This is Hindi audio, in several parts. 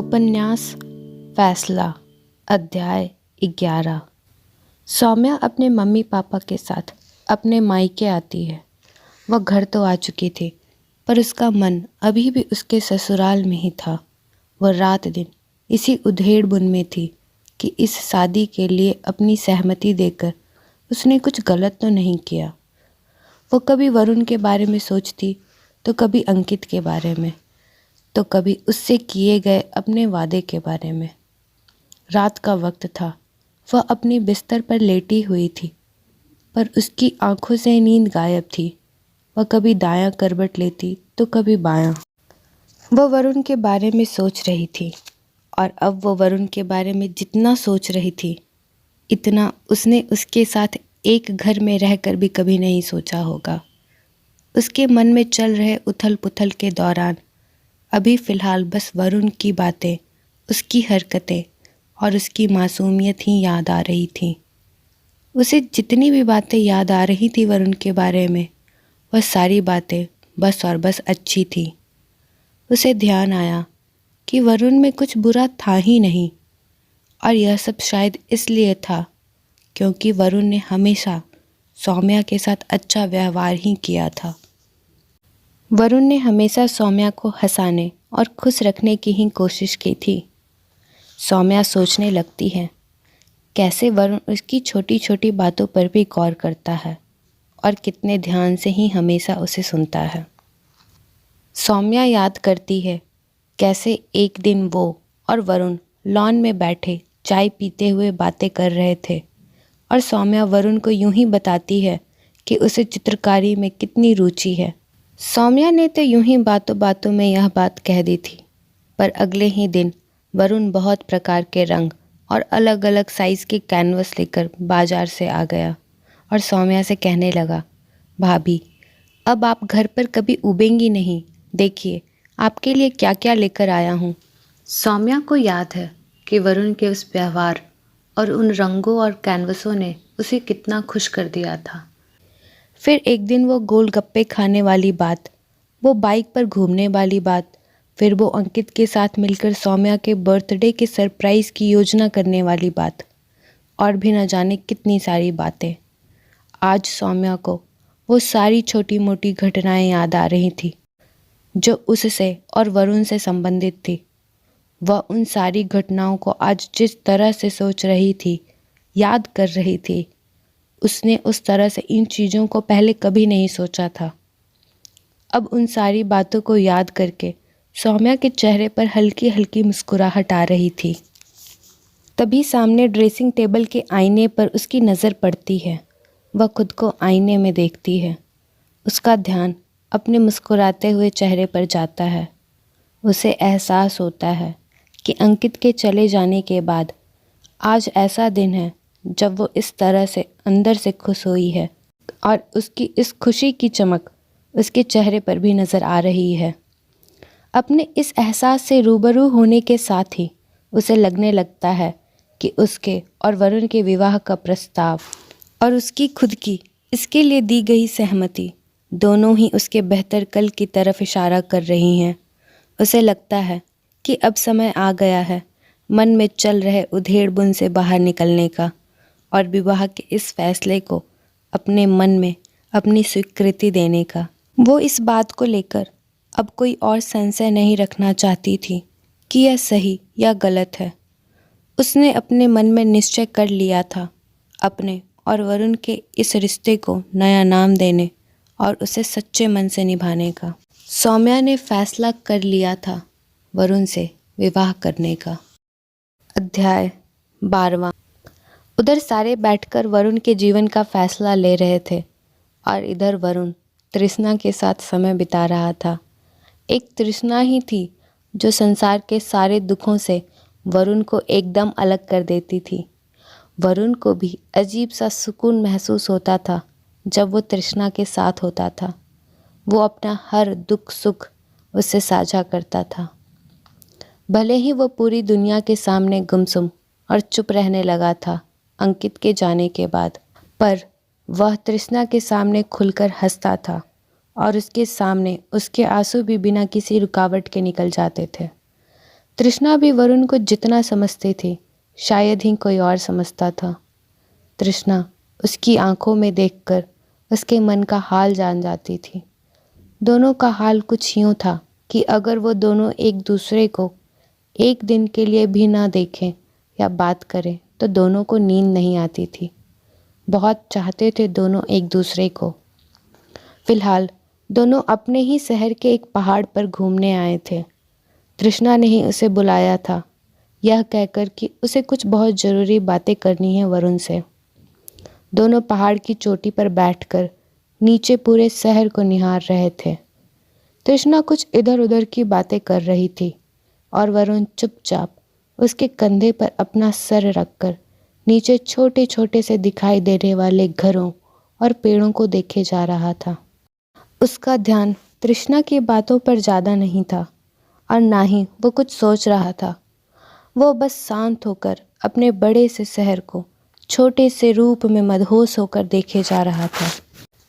उपन्यास फैसला अध्याय 11। सौम्या अपने मम्मी पापा के साथ अपने मायके आती है। वह घर तो आ चुकी थी पर उसका मन अभी भी उसके ससुराल में ही था। वह रात दिन इसी उधेड़-बुन में थी कि इस शादी के लिए अपनी सहमति देकर उसने कुछ गलत तो नहीं किया। वो कभी वरुण के बारे में सोचती तो कभी अंकित के बारे में, तो कभी उससे किए गए अपने वादे के बारे में। रात का वक्त था। वह अपनी बिस्तर पर लेटी हुई थी पर उसकी आंखों से नींद गायब थी। वह कभी दायां करवट लेती तो कभी बायां। वह वरुण के बारे में सोच रही थी और अब वह वरुण के बारे में जितना सोच रही थी इतना उसने उसके साथ एक घर में रहकर भी कभी नहीं सोचा होगा। उसके मन में चल रहे उथल पुथल के दौरान अभी फ़िलहाल बस वरुण की बातें, उसकी हरकतें और उसकी मासूमियत ही याद आ रही थीं। उसे जितनी भी बातें याद आ रही थी वरुण के बारे में, वह सारी बातें बस और बस अच्छी थी। उसे ध्यान आया कि वरुण में कुछ बुरा था ही नहीं और यह सब शायद इसलिए था क्योंकि वरुण ने हमेशा सौम्या के साथ अच्छा व्यवहार ही किया था। वरुण ने हमेशा सौम्या को हंसाने और खुश रखने की ही कोशिश की थी। सौम्या सोचने लगती है कैसे वरुण उसकी छोटी छोटी बातों पर भी गौर करता है और कितने ध्यान से ही हमेशा उसे सुनता है। सौम्या याद करती है कैसे एक दिन वो और वरुण लॉन में बैठे चाय पीते हुए बातें कर रहे थे और सौम्या वरुण को यूं ही बताती है कि उसे चित्रकारी में कितनी रुचि है। सौम्या ने तो यूं ही बातों बातों में यह बात कह दी थी पर अगले ही दिन वरुण बहुत प्रकार के रंग और अलग अलग साइज़ के कैनवस लेकर बाजार से आ गया और सौम्या से कहने लगा, भाभी अब आप घर पर कभी उबेंगी नहीं, देखिए आपके लिए क्या क्या लेकर आया हूँ। सौम्या को याद है कि वरुण के उस व्यवहार और उन रंगों और कैनवसों ने उसे कितना खुश कर दिया था। फिर एक दिन वो गोलगप्पे खाने वाली बात, वो बाइक पर घूमने वाली बात, फिर वो अंकित के साथ मिलकर सौम्या के बर्थडे के सरप्राइज़ की योजना करने वाली बात और भी न जाने कितनी सारी बातें। आज सौम्या को वो सारी छोटी मोटी घटनाएं याद आ रही थी जो उससे और वरुण से संबंधित थी। वह उन सारी घटनाओं को आज जिस तरह से सोच रही थी, याद कर रही थी, उसने उस तरह से इन चीज़ों को पहले कभी नहीं सोचा था। अब उन सारी बातों को याद करके सौम्या के चेहरे पर हल्की हल्की मुस्कुराहट आ रही थी। तभी सामने ड्रेसिंग टेबल के आईने पर उसकी नज़र पड़ती है। वह खुद को आईने में देखती है। उसका ध्यान अपने मुस्कुराते हुए चेहरे पर जाता है। उसे एहसास होता है कि अंकित के चले जाने के बाद आज ऐसा दिन है जब वो इस तरह से अंदर से खुश हुई है और उसकी इस खुशी की चमक उसके चेहरे पर भी नज़र आ रही है। अपने इस एहसास से रूबरू होने के साथ ही उसे लगने लगता है कि उसके और वरुण के विवाह का प्रस्ताव और उसकी खुद की इसके लिए दी गई सहमति दोनों ही उसके बेहतर कल की तरफ इशारा कर रही हैं। उसे लगता है कि अब समय आ गया है मन में चल रहे उधेड़-बुन से बाहर निकलने का और विवाह के इस फैसले को अपने मन में अपनी स्वीकृति देने का। वो इस बात को लेकर अब कोई और संशय नहीं रखना चाहती थी कि यह सही या गलत है। उसने अपने मन में निश्चय कर लिया था अपने और वरुण के इस रिश्ते को नया नाम देने और उसे सच्चे मन से निभाने का। सौम्या ने फैसला कर लिया था वरुण से विवाह करने का। अध्याय 12। उधर सारे बैठकर वरुण के जीवन का फैसला ले रहे थे और इधर वरुण तृष्णा के साथ समय बिता रहा था। एक तृष्णा ही थी जो संसार के सारे दुखों से वरुण को एकदम अलग कर देती थी। वरुण को भी अजीब सा सुकून महसूस होता था जब वो तृष्णा के साथ होता था। वो अपना हर दुख सुख उससे साझा करता था। भले ही वो पूरी दुनिया के सामने गुमसुम और चुप रहने लगा था अंकित के जाने के बाद, पर वह तृष्णा के सामने खुलकर हंसता था और उसके सामने उसके आंसू भी बिना किसी रुकावट के निकल जाते थे। तृष्णा भी वरुण को जितना समझती थी शायद ही कोई और समझता था। तृष्णा उसकी आंखों में देखकर उसके मन का हाल जान जाती थी। दोनों का हाल कुछ यूँ था कि अगर वो दोनों एक दूसरे को एक दिन के लिए भी ना देखें या बात करें तो दोनों को नींद नहीं आती थी। बहुत चाहते थे दोनों एक दूसरे को। फिलहाल दोनों अपने ही शहर के एक पहाड़ पर घूमने आए थे। तृष्णा ने ही उसे बुलाया था, यह कहकर कि उसे कुछ बहुत ज़रूरी बातें करनी है वरुण से। दोनों पहाड़ की चोटी पर बैठकर नीचे पूरे शहर को निहार रहे थे। तृष्णा कुछ इधर उधर की बातें कर रही थी और वरुण चुपचाप उसके कंधे पर अपना सर रखकर नीचे छोटे छोटे से दिखाई देने वाले घरों और पेड़ों को देखे जा रहा था। उसका ध्यान तृष्णा की बातों पर ज़्यादा नहीं था और ना ही वो कुछ सोच रहा था। वो बस शांत होकर अपने बड़े से शहर को छोटे से रूप में मदहोश होकर देखे जा रहा था।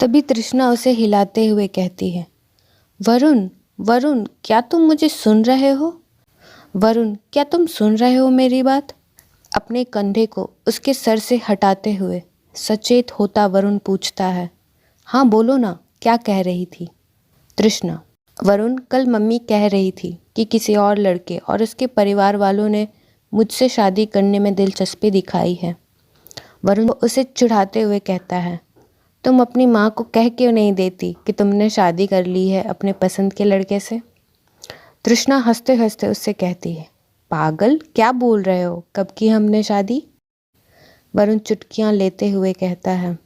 तभी तृष्णा उसे हिलाते हुए कहती है, वरुण, वरुण, क्या तुम मुझे सुन रहे हो? वरुण, क्या तुम सुन रहे हो मेरी बात? अपने कंधे को उसके सर से हटाते हुए सचेत होता वरुण पूछता है, हाँ बोलो ना, क्या कह रही थी? तृष्णा, वरुण, कल मम्मी कह रही थी कि किसी और लड़के और उसके परिवार वालों ने मुझसे शादी करने में दिलचस्पी दिखाई है। वरुण उसे चिढ़ाते हुए कहता है, तुम अपनी माँ को कह क्यों नहीं देती कि तुमने शादी कर ली है अपने पसंद के लड़के से? तृष्णा हंसते हंसते उससे कहती है, पागल, क्या बोल रहे हो, कब की हमने शादी? वरुण चुटकियाँ लेते हुए कहता है,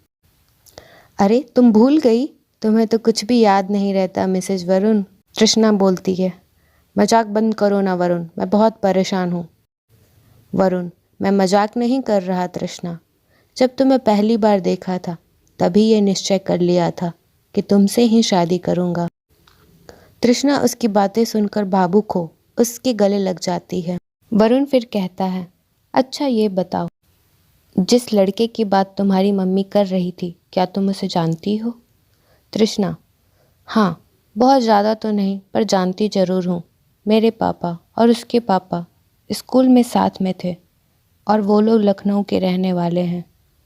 अरे तुम भूल गई, तुम्हें तो कुछ भी याद नहीं रहता मिसेज वरुण। तृष्णा बोलती है, मजाक बंद करो ना वरुण, मैं बहुत परेशान हूँ। वरुण, मैं मजाक नहीं कर रहा तृष्णा, जब तुम्हें पहली बार देखा था तभी ये निश्चय कर लिया था कि तुमसे ही शादी करूँगा। तृष्णा उसकी बातें सुनकर भावुक हो उसके गले लग जाती है। वरुण फिर कहता है, अच्छा ये बताओ, जिस लड़के की बात तुम्हारी मम्मी कर रही थी क्या तुम उसे जानती हो? तृष्णा, हाँ, बहुत ज़्यादा तो नहीं पर जानती ज़रूर हूँ। मेरे पापा और उसके पापा स्कूल में साथ में थे और वो लोग लखनऊ के रहने वाले हैं।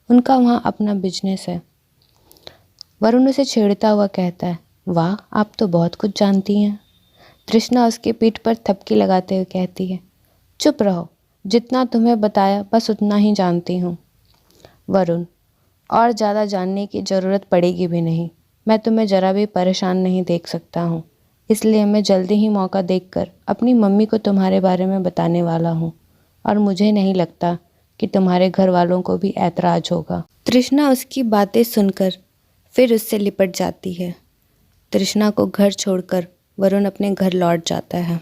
उनका वहाँ अपना बिजनेस है। वरुण उसे छेड़ता हुआ कहता है, वाह, आप तो बहुत कुछ जानती हैं। तृष्णा उसके पीठ पर थपकी लगाते हुए कहती है, चुप रहो, जितना तुम्हें बताया बस उतना ही जानती हूँ। वरुण, और ज़्यादा जानने की ज़रूरत पड़ेगी भी नहीं। मैं तुम्हें ज़रा भी परेशान नहीं देख सकता हूँ, इसलिए मैं जल्दी ही मौका देखकर अपनी मम्मी को तुम्हारे बारे में बताने वाला हूँ और मुझे नहीं लगता कि तुम्हारे घर वालों को भी ऐतराज होगा। तृष्णा उसकी बातें सुनकर फिर उससे लिपट जाती है। तृष्णा को घर छोड़कर वरुण अपने घर लौट जाता है।